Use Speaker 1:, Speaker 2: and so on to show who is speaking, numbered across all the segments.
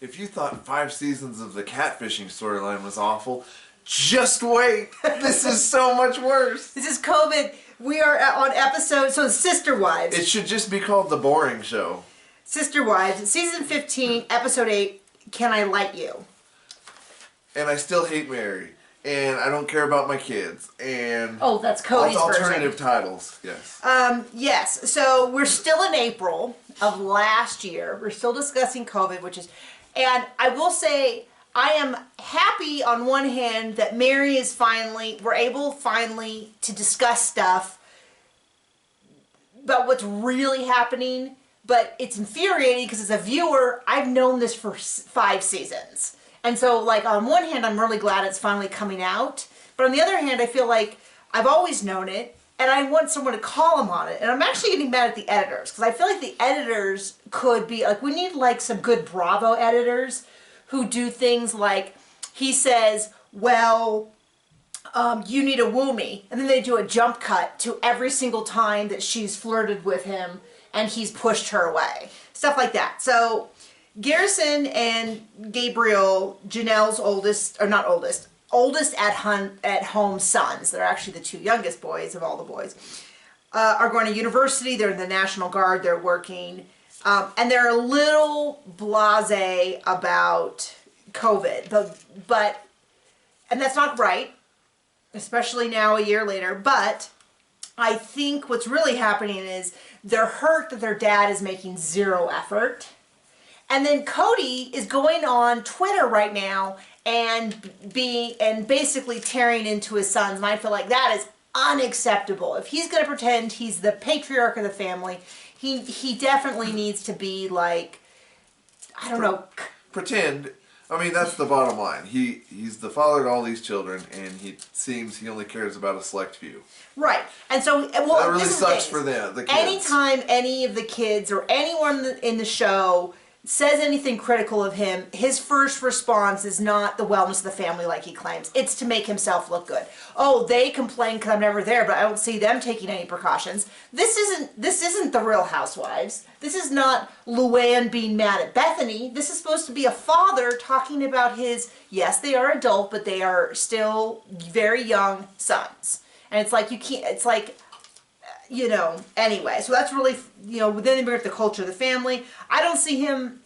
Speaker 1: If you thought 5 seasons of the catfishing storyline was awful, just wait. This is so much worse.
Speaker 2: This is COVID. We are on episode, so Sister Wives.
Speaker 1: It should just be called The Boring Show.
Speaker 2: Sister Wives, season 15, episode 8, Can I Light You?
Speaker 1: And I still hate Mary. And I don't care about my kids. And
Speaker 2: oh, that's Cody's
Speaker 1: alternative
Speaker 2: version.
Speaker 1: titles, yes.
Speaker 2: Yes, so we're still in April of last year. We're still discussing COVID, which is, and I will say, I am happy on one hand that Mary is we're able finally to discuss stuff about what's really happening, but it's infuriating because as a viewer, I've known this for 5 seasons. And so, like, on one hand, I'm really glad it's finally coming out. But on the other hand, I feel like I've always known it, and I want someone to call them on it. And I'm actually getting mad at the editors, because I feel like the editors could be, like, we need, like, some good Bravo editors who do things like, he says, well, you need to woo me. And then they do a jump cut to every single time that she's flirted with him, and he's pushed her away. Stuff like that. So Garrison and Gabriel, Janelle's oldest at home sons, they're actually the 2 youngest boys of all the boys, are going to university. They're in the National Guard. They're working. And they're a little blasé about COVID. And that's not right, especially now a year later. But I think what's really happening is they're hurt that their dad is making 0 effort. And then Cody is going on Twitter right now and basically tearing into his sons. And I feel like that is unacceptable. If he's going to pretend he's the patriarch of the family, he definitely needs to be like, I don't know.
Speaker 1: Pretend. I mean, that's the bottom line. He's the father to all these children, and he seems he only cares about a select few.
Speaker 2: Right. And so, well,
Speaker 1: that really sucks for them, the kids.
Speaker 2: Anytime any of the kids or anyone in the show says anything critical of him, his first response is not the wellness of the family like he claims. It's to make himself look good. Oh, they complain because I'm never there, but I don't see them taking any precautions. This isn't the Real Housewives. This is not Luann being mad at Bethany. This is supposed to be a father talking about his, yes, they are adult, but they are still very young sons. And it's like, you can't, it's like, you know, anyway, so that's really, you know, then they bring up the culture of the family. I don't see him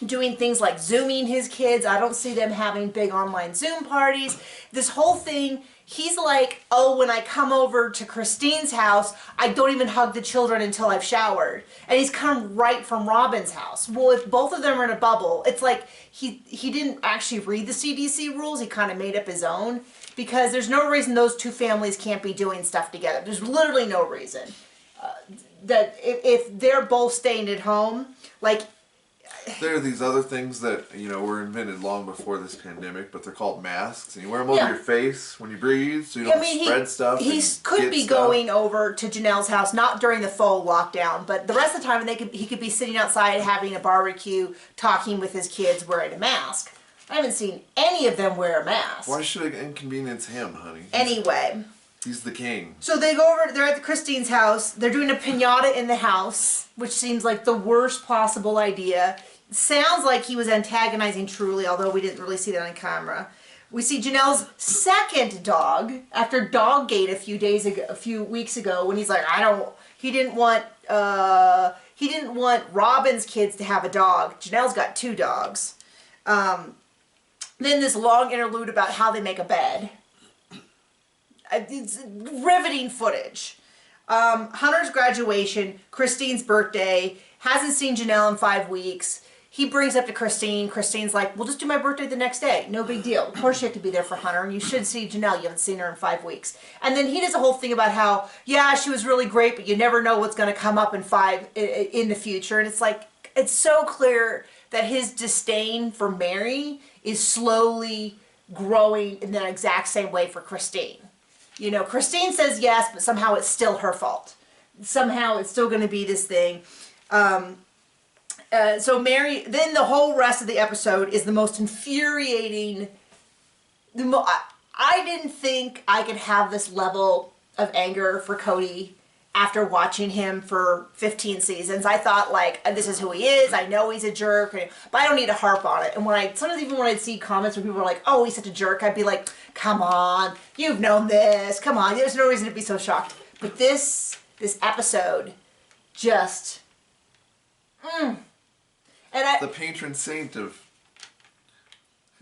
Speaker 2: doing things like Zooming his kids. I don't see them having big online Zoom parties. This whole thing, he's like, oh, when I come over to Christine's house, I don't even hug the children until I've showered. And he's come right from Robin's house. Well, if both of them are in a bubble, it's like he didn't actually read the CDC rules. He kind of made up his own. Because there's no reason those 2 families can't be doing stuff together. There's literally no reason that if they're both staying at home, like...
Speaker 1: There are these other things that, you know, were invented long before this pandemic, but they're called masks. And you wear them over your face when you breathe, so you don't spread stuff.
Speaker 2: He could be going over to Janelle's house, not during the full lockdown, but the rest of the time he could be sitting outside having a barbecue, talking with his kids, wearing a mask. I haven't seen any of them wear a mask.
Speaker 1: Why should it inconvenience him, honey?
Speaker 2: Anyway.
Speaker 1: He's the king. So
Speaker 2: they go over, they're at Christine's house. They're doing a piñata in the house, which seems like the worst possible idea. Sounds like he was antagonizing Truly, although we didn't really see that on camera. We see Janelle's second dog, after Doggate a few weeks ago, when he's like, he didn't want Robin's kids to have a dog. Janelle's got 2 dogs. Then this long interlude about how they make a bed. It's riveting footage. Hunter's graduation, Christine's birthday, hasn't seen Janelle in 5 weeks. He brings up to Christine. Christine's like, we'll just do my birthday the next day. No big deal. Of course you have to be there for Hunter, and you should see Janelle. You haven't seen her in 5 weeks. And then he does a whole thing about how, yeah, she was really great, but you never know what's going to come up in the future. And it's like, it's so clear that his disdain for Mary is slowly growing in the exact same way for Christine. You know, Christine says yes, but somehow it's still her fault. Somehow it's still going to be this thing. So Mary, then the whole rest of the episode is the most infuriating. I didn't think I could have this level of anger for Cody after watching him for 15 seasons. I thought, like, this is who he is. I know he's a jerk, but I don't need to harp on it. And sometimes even when I'd see comments where people were like, oh, he's such a jerk, I'd be like, come on, you've known this. Come on, there's no reason to be so shocked. But this episode just, And
Speaker 1: the patron saint of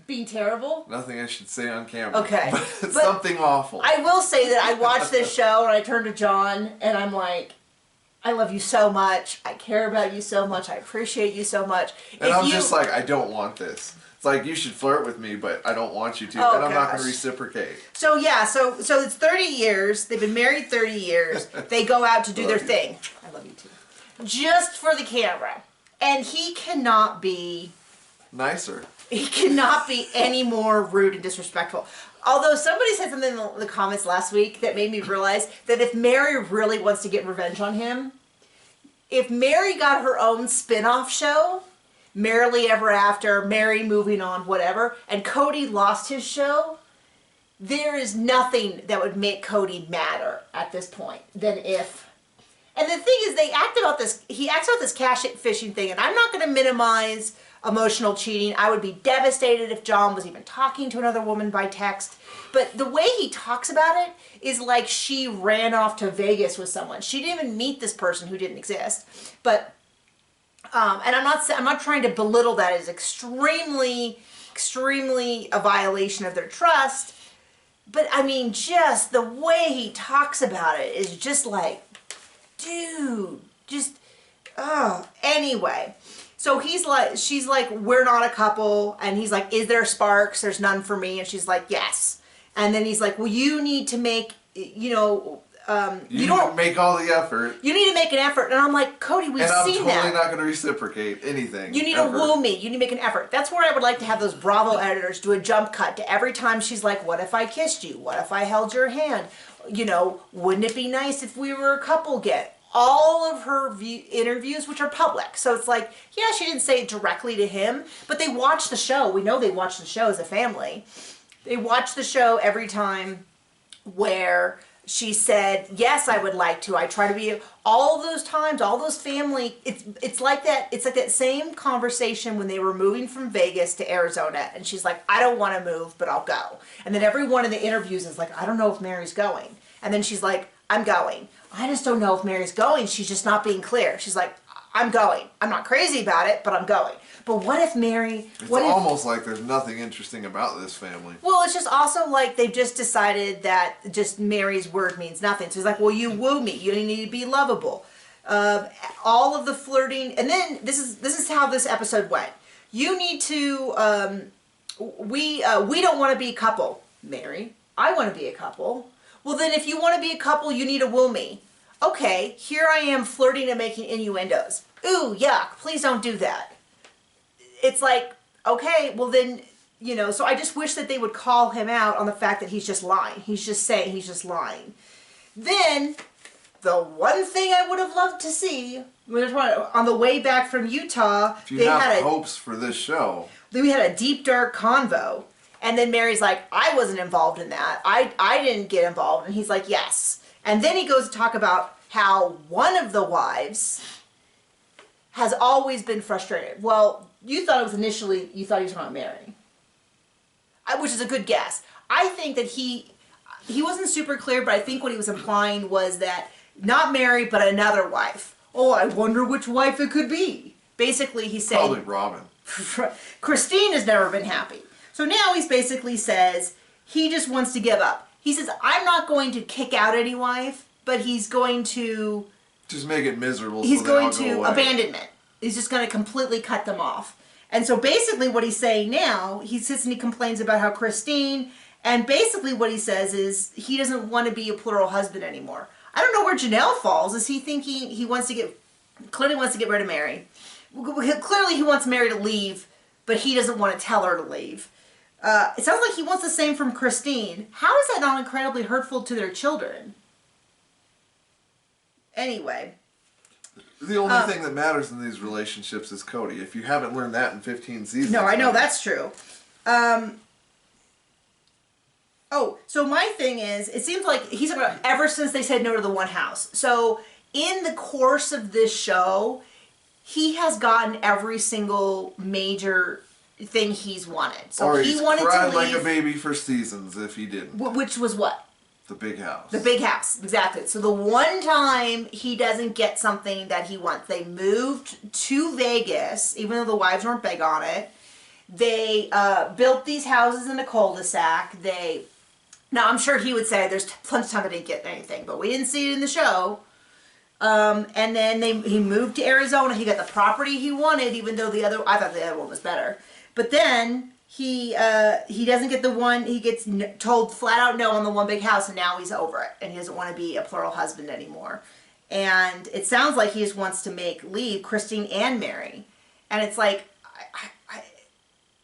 Speaker 2: being terrible.
Speaker 1: Nothing I should say on camera.
Speaker 2: Okay.
Speaker 1: But something awful.
Speaker 2: I will say that I watched this show and I turned to John and I'm like, I love you so much. I care about you so much. I appreciate you so much.
Speaker 1: And I'm just like, I don't want this. It's like, you should flirt with me, but I don't want you to. And I'm not going to reciprocate.
Speaker 2: So yeah, so it's 30 years. They've been married 30 years. They go out to do their thing. I love you too. Just for the camera. And he cannot be
Speaker 1: nicer.
Speaker 2: He cannot be any more rude and disrespectful. Although somebody said something in the comments last week that made me realize that if Mary really wants to get revenge on him, if Mary got her own spin-off show, Merrily Ever After, Mary Moving On, whatever, and Cody lost his show, there is nothing that would make Cody madder at this point than if... And the thing is, he acts about this cash fishing thing, and I'm not going to minimize emotional cheating. I would be devastated if John was even talking to another woman by text. But the way he talks about it is like she ran off to Vegas with someone. She didn't even meet this person who didn't exist. But, and I'm not trying to belittle that as extremely a violation of their trust. But I mean, just the way he talks about it is just like, dude, just, anyway. So she's like, we're not a couple. And he's like, is there sparks? There's none for me. And she's like, yes. And then he's like, well, you need to make, you don't
Speaker 1: make all the effort.
Speaker 2: You need to make an effort. And I'm like, Cody, we've seen that.
Speaker 1: And I'm totally not going to reciprocate anything.
Speaker 2: You need to woo me. You need to make an effort. That's where I would like to have those Bravo editors do a jump cut to every time she's like, what if I kissed you? What if I held your hand? Wouldn't it be nice if we were a couple again? All of her interviews, which are public. So it's like, yeah, she didn't say it directly to him, but they watch the show. We know they watch the show as a family. They watch the show every time where she said, yes, I would like to. I try to be, all of those times, all those family, it's like that same conversation when they were moving from Vegas to Arizona. And she's like, I don't want to move, but I'll go. And then every one of the interviews is like, I don't know if Mary's going. And then she's like, I'm going. I just don't know if Mary's going. She's just not being clear. She's like, I'm going. I'm not crazy about it, but I'm going. But what if Mary...
Speaker 1: It's almost like there's nothing interesting about this family.
Speaker 2: Well, it's just also like they've just decided that just Mary's word means nothing. So he's like, well, you woo me. You need to be lovable. All of the flirting... And then this is how this episode went. You need to... we don't want to be a couple, Mary. I want to be a couple. Well, then if you want to be a couple, you need to woo me. Okay, here I am flirting and making innuendos. Ooh, yuck, please don't do that. It's like, okay, well then, so I just wish that they would call him out on the fact that he's just lying. He's just saying he's just lying. Then, the one thing I would have loved to see, on the way back from Utah,
Speaker 1: if you have hopes for this show.
Speaker 2: We had a deep, dark convo. And then Mary's like, I wasn't involved in that. I didn't get involved. And he's like, yes. And then he goes to talk about how one of the wives has always been frustrated. Well, you thought he was talking about Mary. Which is a good guess. I think that he wasn't super clear, but I think what he was implying was that not Mary, but another wife. Oh, I wonder which wife it could be. Basically, he's saying...
Speaker 1: Probably Robin.
Speaker 2: Christine has never been happy. So now he basically says he just wants to give up. He says, I'm not going to kick out any wife, but he's going to...
Speaker 1: Just make it miserable.
Speaker 2: He's going to abandonment. He's just going to completely cut them off. And so basically what he's saying now, he sits and he complains about how Christine, and basically what he says is he doesn't want to be a plural husband anymore. I don't know where Janelle falls. Is he thinking clearly wants to get rid of Mary. Clearly he wants Mary to leave, but he doesn't want to tell her to leave. It sounds like he wants the same from Christine. How is that not incredibly hurtful to their children? Anyway.
Speaker 1: The only thing that matters in these relationships is Cody. If you haven't learned that in 15 seasons.
Speaker 2: No, I know that's true. So my thing is, it seems like he's about ever since they said no to the one house. So in the course of this show, he has gotten every single major thing he's wanted. So
Speaker 1: or
Speaker 2: he
Speaker 1: he's
Speaker 2: wanted
Speaker 1: cried
Speaker 2: to leave,
Speaker 1: like a baby for seasons if he didn't.
Speaker 2: Which was what?
Speaker 1: The big house.
Speaker 2: The big house, exactly. So the one time he doesn't get something that he wants, they moved to Vegas, even though the wives weren't big on it. They built these houses in a cul-de-sac. Now I'm sure he would say there's plenty of time I didn't get anything, but we didn't see it in the show. And then he moved to Arizona. He got the property he wanted, even though I thought the other one was better. But then he doesn't get the one, he gets told flat out no on the one big house, and now he's over it, and he doesn't want to be a plural husband anymore. And it sounds like he just wants to leave Christine and Mary. And it's like,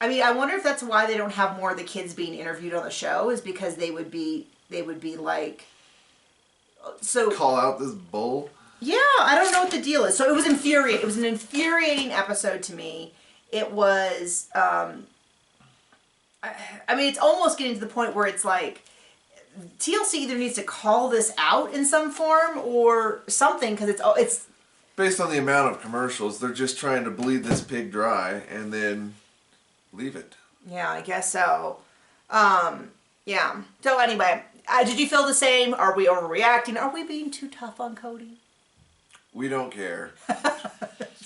Speaker 2: I mean, I wonder if that's why they don't have more of the kids being interviewed on the show, is because they would be like, so
Speaker 1: call out this bull.
Speaker 2: Yeah, I don't know what the deal is. So it was infuriating. It was an infuriating episode to me. It was, I mean, it's almost getting to the point where it's like, TLC either needs to call this out in some form or something, because it's
Speaker 1: based on the amount of commercials, they're just trying to bleed this pig dry and then leave it.
Speaker 2: Yeah, I guess so. Yeah. So anyway, did you feel the same? Are we overreacting? Are we being too tough on Cody?
Speaker 1: We don't care.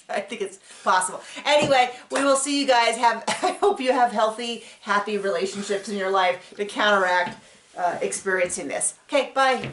Speaker 2: I think it's possible. Anyway, we will see you guys. I hope you have healthy, happy relationships in your life to counteract experiencing this. Okay, bye.